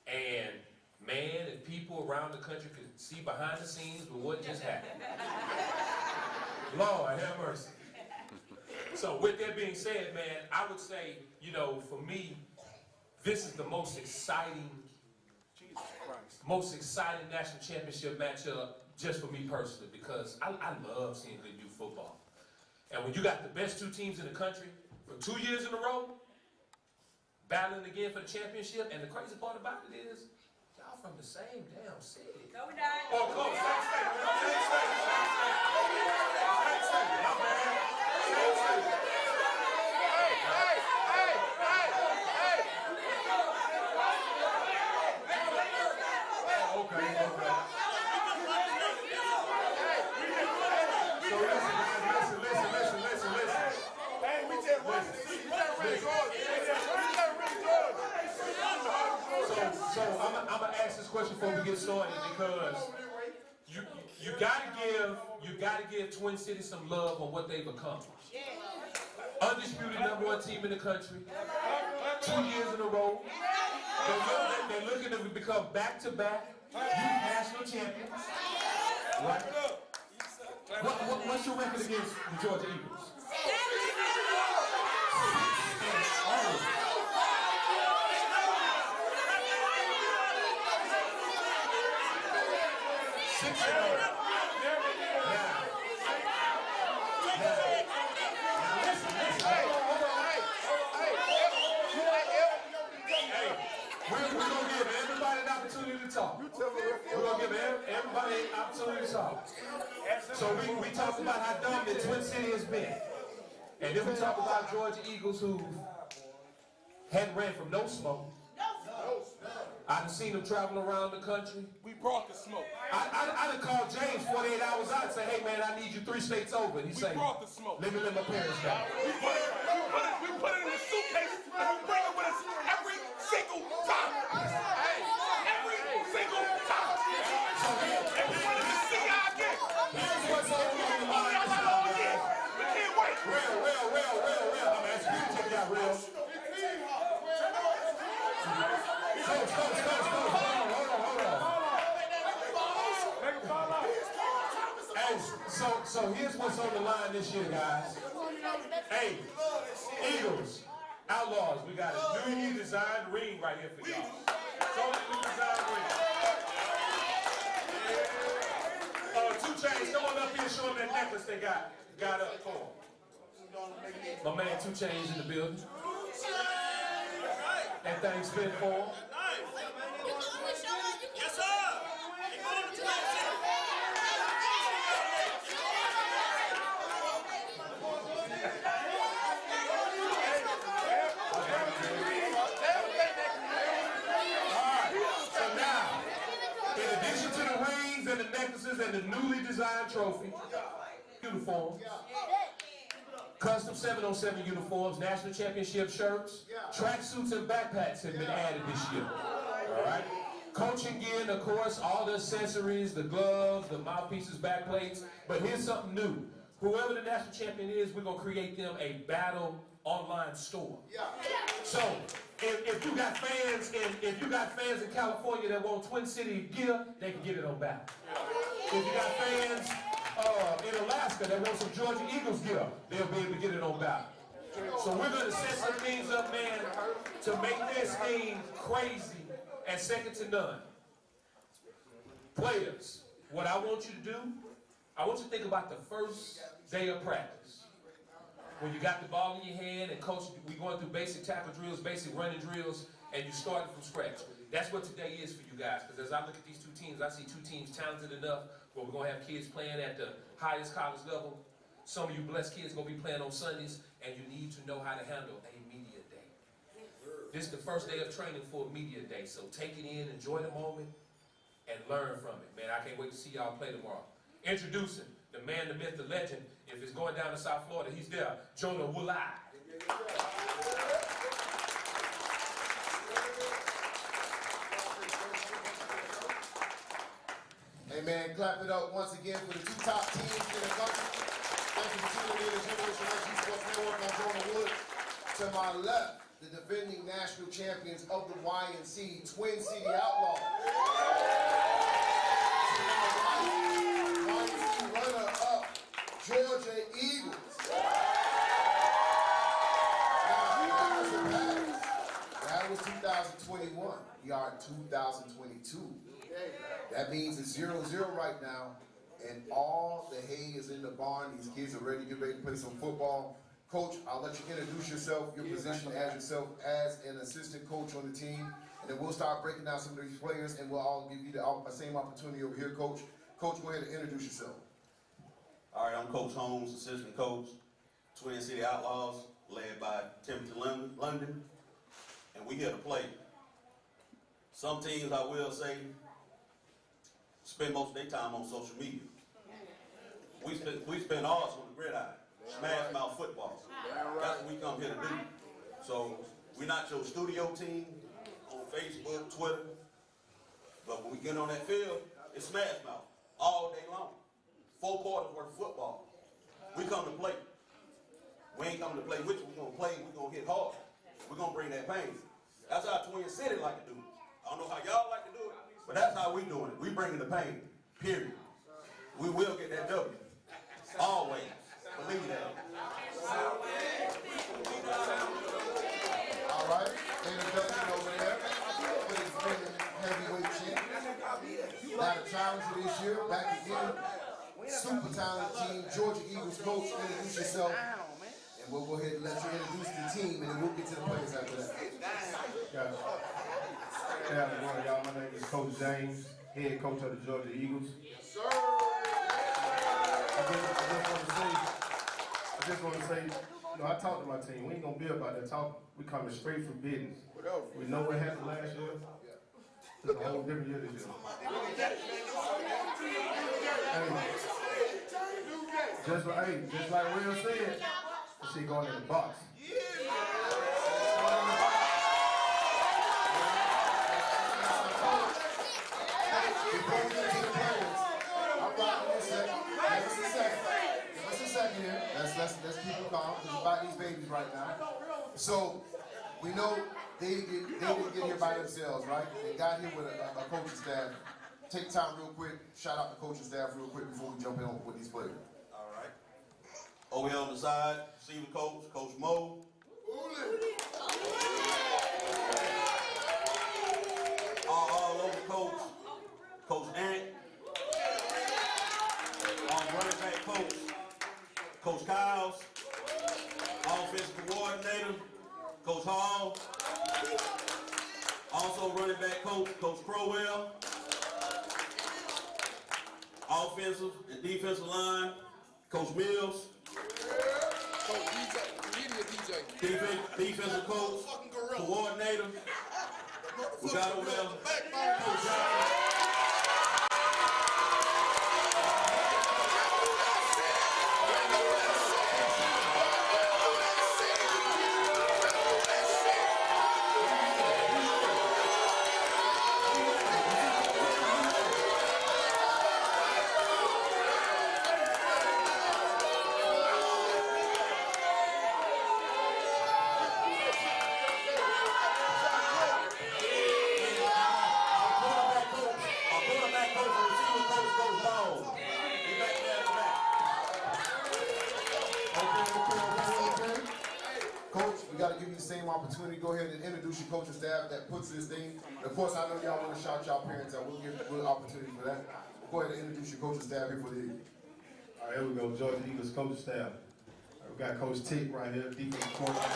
And man, if people around the country could see behind the scenes with what just happened. Lord have mercy. So with that being said, man, I would say, you know, for me, this is the most exciting national championship matchup just for me personally, because I love seeing good youth football. And when you got the best two teams in the country for 2 years in a row, battling again for the championship, and the crazy part about it is, y'all from the same damn city. No, we're not. Oh, close. Same state. My bad. Same state. Okay. So listen. Hey, we just won. So I'm gonna ask this question before we get started, because you gotta give Twin Cities some love on what they've accomplished. Undisputed #1 team in the country, 2 years in a row. They're looking to become back-to-back youth national champions. Right? What's your record against the Georgia Eagles? 6-0. We're gonna give everybody an opportunity to talk. We're gonna give everybody an opportunity to talk. So we talked about how dumb the Twin City has been. And then we talk about Georgia Eagles who hadn't ran from no smoke. I've seen them traveling around the country. We brought the smoke. I done called James 48 hours out and say, hey man, I need you 3 states over. And he said, brought the smoke. Let me let my parents down. We put it in the suitcase and we bring it with us every single time. Every single time. And we wanted to see y'all again. Here's what's on the line. We can't wait. Real. I'm asking you to check out real. Hold on. So here's what's on the line this year, guys. Hey, Eagles, Outlaws, we got a newly designed ring right here for y'all. Totally designed ring. 2 Chainz, come on up here and show them that necklace they got up for them. My man 2 Chainz in the building. That thing spent for him. Yes, sir. So now, in addition to the rings and the necklaces and the newly designed trophy, uniforms, custom 707 uniforms, national championship shirts, tracksuits and backpacks have been added this year. All right. Coaching gear, and of course, all the accessories, the gloves, the mouthpieces, backplates. But here's something new. Whoever the national champion is, we're gonna create them a battle online store. So if you got fans in California that want Twin City gear, they can get it on battle. If you got fans in Alaska that want some Georgia Eagles gear, they'll be able to get it on battle. So we're gonna set some things up, man, to make this thing crazy and second to none. Players, what I want you to do, I want you to think about the first day of practice. When you got the ball in your hand and coach, we going through basic tackle drills, basic running drills, and you started from scratch. That's what today is for you guys, because as I look at these 2 teams, I see 2 teams talented enough where we're going to have kids playing at the highest college level. Some of you blessed kids are going to be playing on Sundays, and you need to know how to handle a media day. This is the first day of training for a media day, so take it in, enjoy the moment, and learn from it. Man, I can't wait to see y'all play tomorrow. Introducing the man, the myth, the legend. If it's going down to South Florida, he's there. Jonah Woolide. Hey man, clap it up once again for the 2 top teams in the country. Thank you for tuning in to Generation X Sports Network. I'm Jonah Wood. To my left, the defending national champions of the YNC, Twin City Outlaws. YNC runner-up, Georgia Eagles. That was 2021. We are in 2022. That means it's 0-0 right now, and all the hay is in the barn. These kids are ready to get ready to play some football. Coach, I'll let you introduce yourself, your position as an assistant coach on the team, and then we'll start breaking down some of these players, and we'll all give you the same opportunity over here, Coach. Coach, go ahead and introduce yourself. All right, I'm Coach Holmes, assistant coach, Twin City Outlaws, led by Timothy London, and we here to play. Some teams, I will say, spend most of their time on social media. We spend ours on the gridiron, smash mouth football. That's what we come here to do. So we're not your studio team on Facebook, Twitter, but when we get on that field, it's smash mouth all day long. 4 quarters worth of football. We come to play. We ain't coming to play with you. We're going to play. We're going to hit hard. We're going to bring that pain. That's how Twin City like to do it. I don't know how y'all like to do it, but that's how we doing it. We bringing the pain, period. We will get that W. Always. Believe that. All right. Introduction over there for the defending heavyweight champ. Now the challenger this year, back again. Super talented team, Georgia Eagles. Coach, introduce yourself. And we'll go ahead and let you introduce the team, and then we'll get to the players after that. Gotcha. Hey, how's it going, y'all? My name is Coach James, head coach of the Georgia Eagles. Yes, sir. I just want to say, you know, I talked to my team. We ain't gonna be about that talk. We coming straight from business. We know what happened last year. It's a whole different year this year. Just like Will said, she going in the box. Before we get to the players, I'm rocking this second. Give us a second here. Let's keep it calm, because we're about these babies right now. So, we know they didn't get here by themselves, right? They got here with a coaching staff. Take time real quick, shout out the coaching staff real quick before we jump in with these players. All right. Over here on the side, receiver coach, Coach Mo. All over coach, Coach Ant. Running back coach, Coach Kyles. Offensive coordinator, Coach Hall. Also running back coach, Coach Crowell. Offensive and defensive line, Coach Mills. Coach DJ, Defensive coach, coordinator. We got over there, Coach Johnson. Opportunity, go ahead and introduce your coaching staff that puts this thing. Of course, I know y'all want to shout y'all parents out. We'll give an opportunity for that. Go ahead and introduce your coaching staff here for the Eagles. All right, here we go. Georgia Eagles coaching staff. Right, we got Coach Tick right here, defensive coordinator.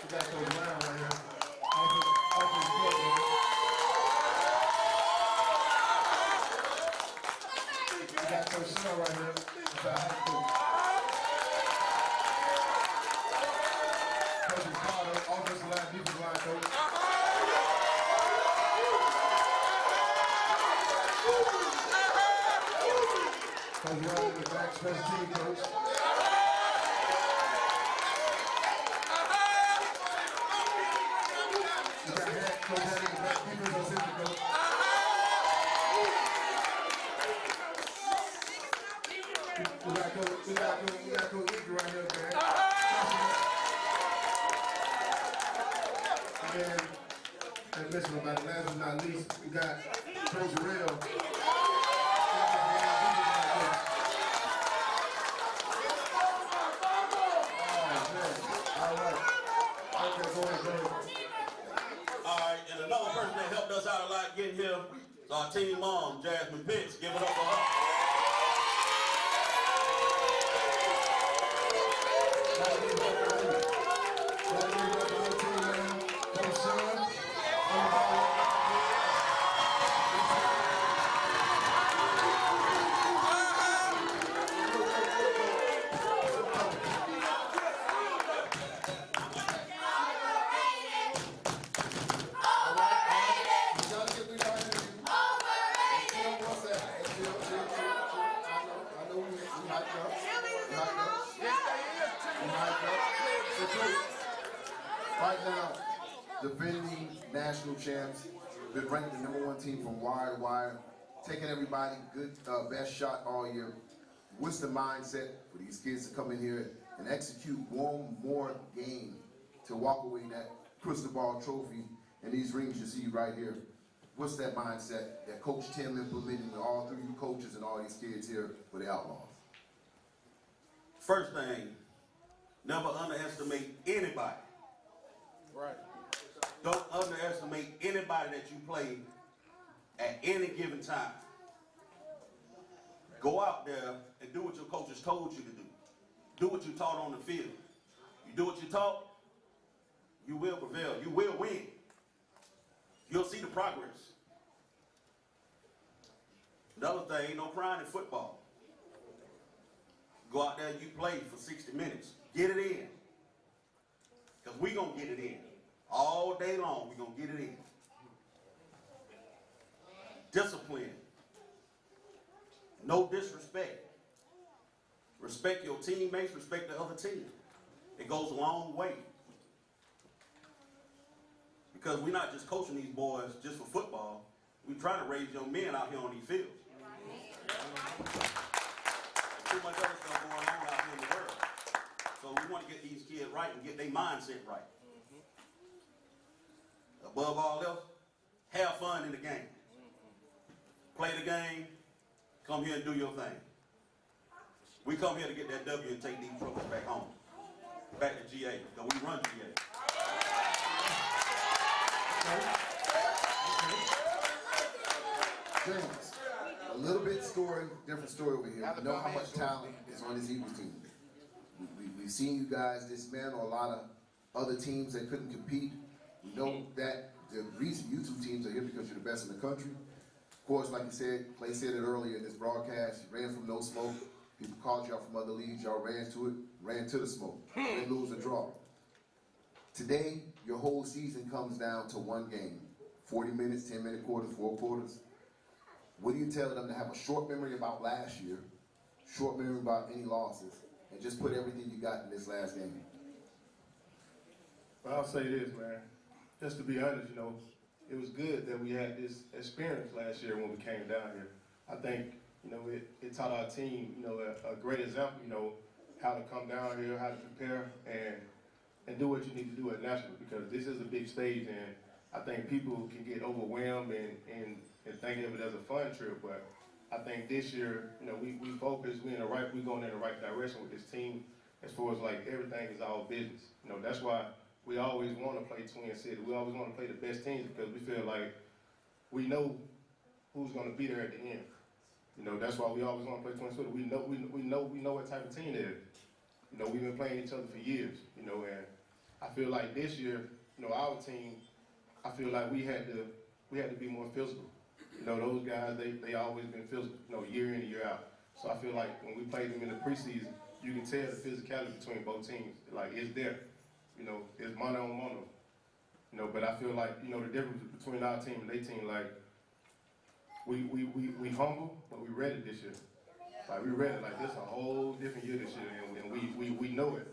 We got Coach Brown right here, offensive coordinator. We got Coach Snow right here, high school. Coach Carter, offensive line, defensive line coach. Coach Ryan in the back, special team coach. We got Coach Hattie in the back, defensive assistant coach. We got Coach Eager right here, man. And listen, about the last but not least, we got Coach Jarrell. Alright, and another person that helped us out a lot getting here is our team mom, Jasmine Pitts. Give it up for her. Right now, defending national champs, been ranked the #1 team from wire to wire, taking everybody good, best shot all year. What's the mindset for these kids to come in here and execute one more game to walk away that crystal ball trophy and these rings you see right here? What's that mindset that Coach Tim implemented with all 3 of you coaches and all these kids here for the Outlaws? First thing, never underestimate anybody. Right. Don't underestimate anybody that you play at any given time. Go out there and do what your coaches told you to do. Do what you taught on the field. You do what you taught, you will prevail. You will win. You'll see the progress. Another thing, ain't no crying in football. Go out there and you play for 60 minutes. Get it in. Because we going to get it in. All day long, we going to get it in. Discipline. No disrespect. Respect your teammates, respect the other team. It goes a long way. Because we're not just coaching these boys just for football. We're trying to raise young men out here on these fields. There's too much other stuff going on out here in the world. So we want to get these kids right and get their mindset right. Above all else, have fun in the game. Play the game. Come here and do your thing. We come here to get that W and take these trophies back home. Back to GA, because we run GA. James, a little bit story, different story over here. We know how much talent is on this Eagles team. We've seen you guys dismantle a lot of other teams that couldn't compete. We know that the reason you 2 teams are here because you're the best in the country. Of course, like you said, Clay said it earlier in this broadcast, you ran from no smoke. People called y'all from other leagues, y'all ran to it, ran to the smoke. Didn't lose or draw. Today, your whole season comes down to one game. 40 minutes, 10-minute quarters, 4 quarters. What do you tell them to have a short memory about last year, short memory about any losses, and just put everything you got in this last game? Well, I'll say this, man. Just to be honest, it was good that we had this experience last year when we came down here. I think, it taught our team, a great example, how to come down here, how to prepare, and do what you need to do at National, because this is a big stage, and I think people can get overwhelmed and thinking of it as a fun trip. But I think this year, we focused, we're going in the right direction with this team as far as like everything is all business. That's why we always want to play Twin City. We always want to play the best teams because we feel like we know who's going to be there at the end. That's why we always want to play Twin City. We know what type of team it is. We've been playing each other for years. And I feel like this year, our team, I feel like we had to be more physical. Those guys, they always been physical, year in and year out. So I feel like when we played them in the preseason, you can tell the physicality between both teams. Like, it's there. It's mano a mano. But I feel like, the difference between our team and their team, like, we humble, but we ready this year. Like, we ready. Like, this a whole different year this year, and we know it.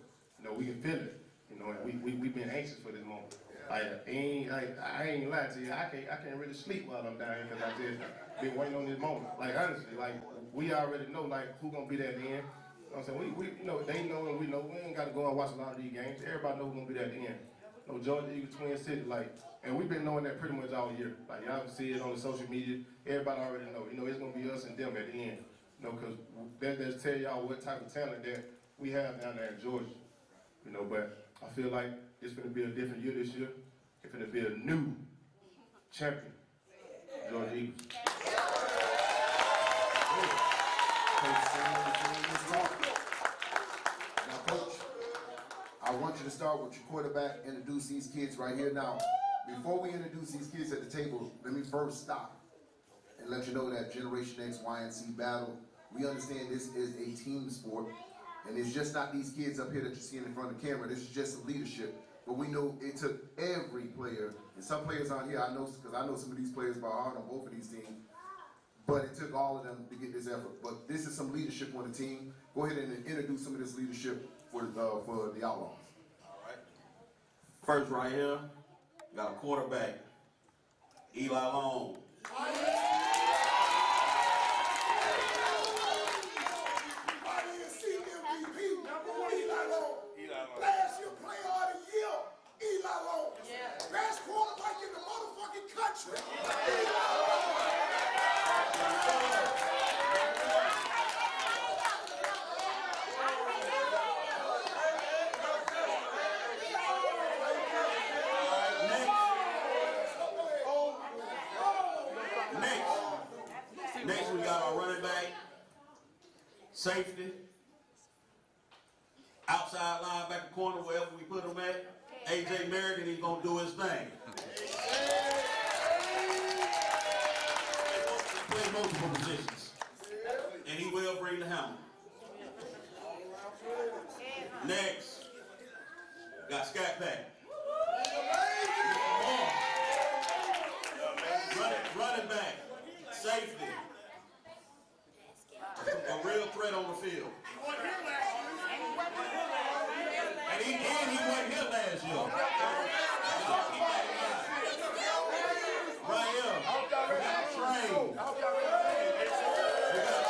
We can feel it. And we've been anxious for this moment. I ain't gonna lie to you. I can't really sleep while I'm down here because I just been waiting on this moment. Like, honestly, like, we already know like who gonna be there at the end. You know what I'm saying? We you know, they know and we know. We ain't gotta go and watch a lot of these games. Everybody know who's gonna be there at the end. You know, Georgia Eagles, Twin City, like, and we've been knowing that pretty much all year. Like, y'all can see it on the social media. Everybody already know. You know, it's gonna be us and them at the end. You know, because that just tell y'all what type of talent that we have down there in Georgia. You know, but I feel like it's gonna be a different year this year. It's gonna be a new champion, Georgia Eagles. Now, Coach, I want you to start with your quarterback, introduce these kids right here. Now, before we introduce these kids at the table, let me first stop and let you know that Generation X YNC battle, we understand this is a team sport, and it's just not these kids up here that you're seeing in front of the camera. This is just some leadership. But we know it took every player, and some players on here, I know, because I know some of these players by heart on both of these teams, but it took all of them to get this effort. But this is some leadership on the team. Go ahead and introduce some of this leadership for the Outlaws. All right. First right here, got a quarterback, Eli Long. Last year player of the year, Eli Long. Best quarterback in the motherfucking country. Next we got our running back, safety, outside linebacker corner, wherever we put him at. AJ Merritt, he's gonna do his thing. He plays multiple positions, and he will bring the hammer. Next, got Scott Pack. Running back, safety, a real threat on the field. And he wasn't here last year. Right here, we got Trey. We got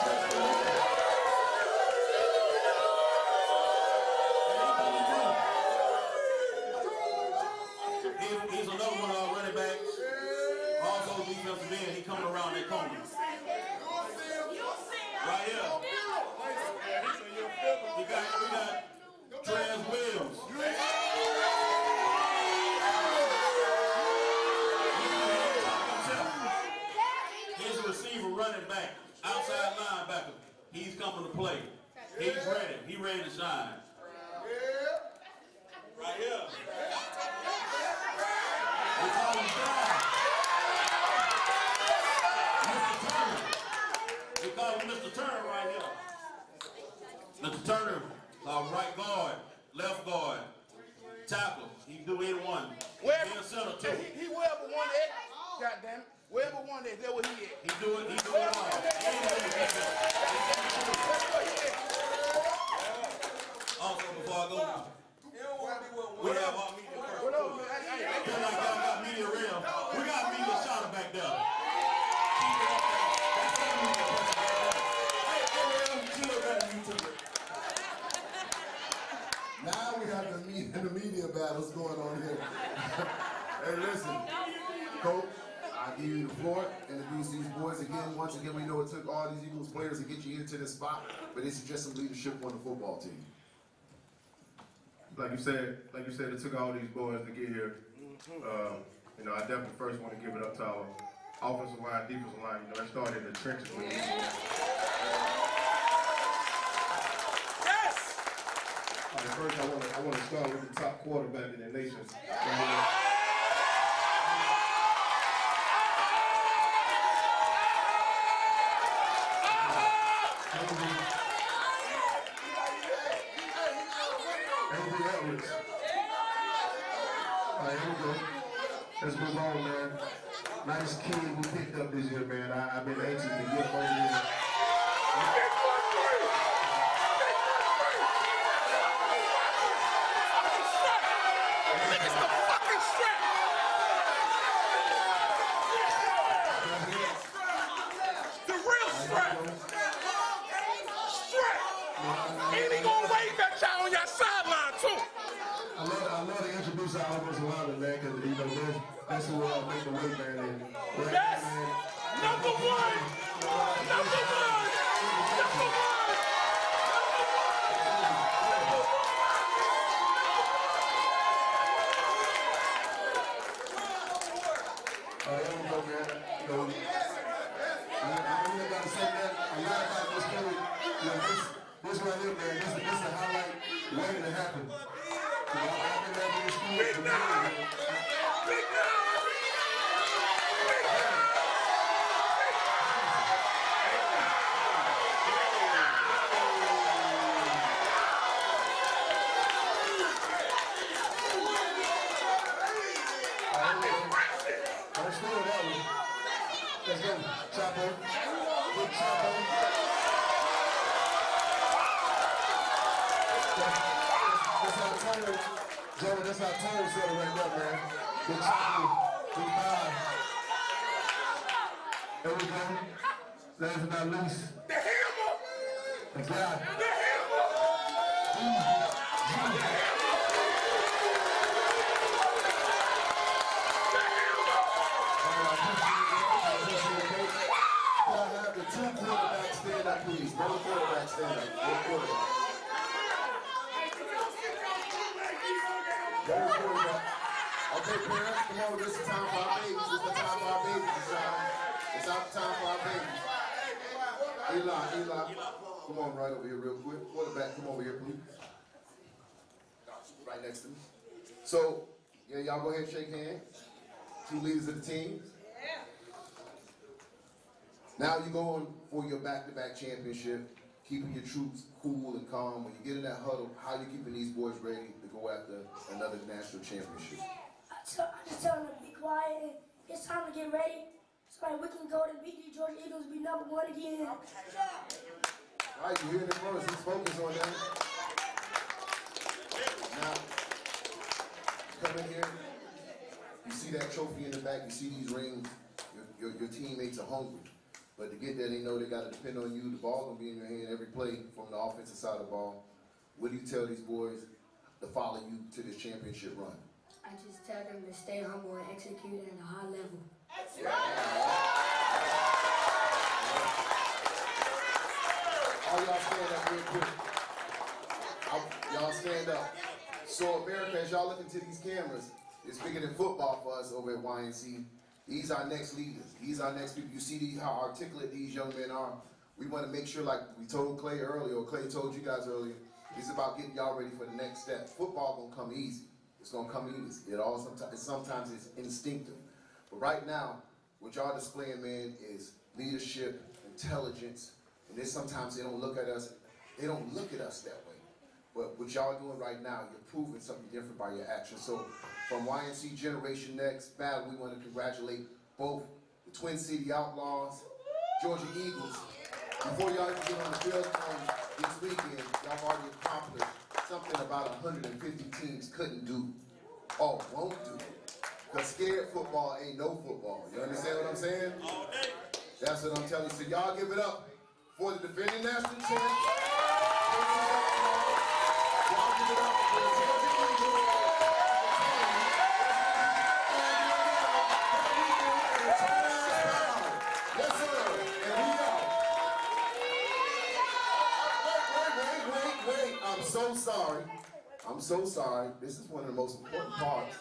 Tristan. He's another one of our running backs. Also defensive end, he coming around that corner. Right here. We got Trans Williams. He's a receiver, running back, outside linebacker. He's coming to play. He's ready. He's ready to shine. Right here. We call him Drive. Mr. Turner. We call him Mr. Turner right here. Mr. Turner, our right guard, left guard, tackle. He can do either one. He a center too. He wherever one at, goddamn it. Wherever one at, that's where he at. He do it all. Also, before I go, we have our media person. Just like y'all got media real, we got media shot back there. Now we have the media battles going on here. Hey, listen, Coach, I give you the floor. Introduce these boys again. Once again, we know it took all these Eagles players to get you into this spot, but this is just some leadership on the football team. Like you said, it took all these boys to get here. You know, I definitely first want to give it up to our offensive line, defensive line. You know, it started in the trenches with me. First, I want to start with the top quarterback in the nation. Let's move on, man. Nice kid we picked up this year, man. I've been anxious to get him over here. The real strength. And he gonna wave at y'all on your sideline too. I love to introduce our offensive lineman, man, because you know that's who make the weight, man. And right Yes. now, man, Number one. Number one. Number one. there we go, man. You know, I really got to say that a lot about this story. You know, this right here, man, this is a highlight waiting to happen. You know, I've been there in this school for years, man. Big now. Don't steal that one. Let's go, Chapo. Big Chapo. That's how Tone, Joey, that's how Tone said it right there, man. Big Chapo, big five. There we go. Last but not least, The hammer. the guy. The hammer. Can I have the two quarterbacks stand up, please? Both quarterbacks stand up. Both quarterbacks. Both quarterbacks. Okay, parents, come on. This is time for our babies. This is the time for our babies, Deshaun. It's out time for our babies. Eli. Come on right over here real quick. Quarterback, come over here, please. Right next to me. So, yeah, y'all go ahead and shake hands. Two leaders of the teams. Now you go on for your back-to-back championship, keeping your troops cool and calm. When you get in that huddle, how you keeping these boys ready to go after another national championship? I just tell them to be quiet and it's time to get ready so that we can go to beat the Georgia Eagles, be #1 again. All right, you hearing it first. Let's focus on that. Now, come in here. You see that trophy in the back. You see these rings. Your teammates are hungry. But to get there, they know they got to depend on you. The ball going to be in your hand every play from the offensive side of the ball. What do you tell these boys to follow you to this championship run? I just tell them to stay humble and execute at a high level. All y'all stand up real quick. Y'all stand up. So America, as y'all look into these cameras, it's bigger than football for us over at YNC. These are our next leaders. These are our next people. You see how articulate these young men are. We want to make sure, like we told Clay earlier, or Clay told you guys earlier, it's about getting y'all ready for the next step. Football gonna come easy. It's gonna come easy. Sometimes it's instinctive. But right now, what y'all displaying, man, is leadership, intelligence, and then sometimes they don't look at us that way. But what y'all doing right now, you're proving something different by your actions. So from YNC Generation Next Battle, we want to congratulate both the Twin City Outlaws, Georgia Eagles. Before y'all even get on the field this weekend, y'all already accomplished something about 150 teams couldn't do or won't do. Because scared football ain't no football. You understand what I'm saying? That's what I'm telling you. So y'all give it up for the defending national champs. Y'all give it up for the Georgia Eagles. Yes, sir. And we out. Wait. I'm so sorry. I'm so sorry. This is one of the most important parts.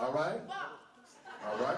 All right? All right?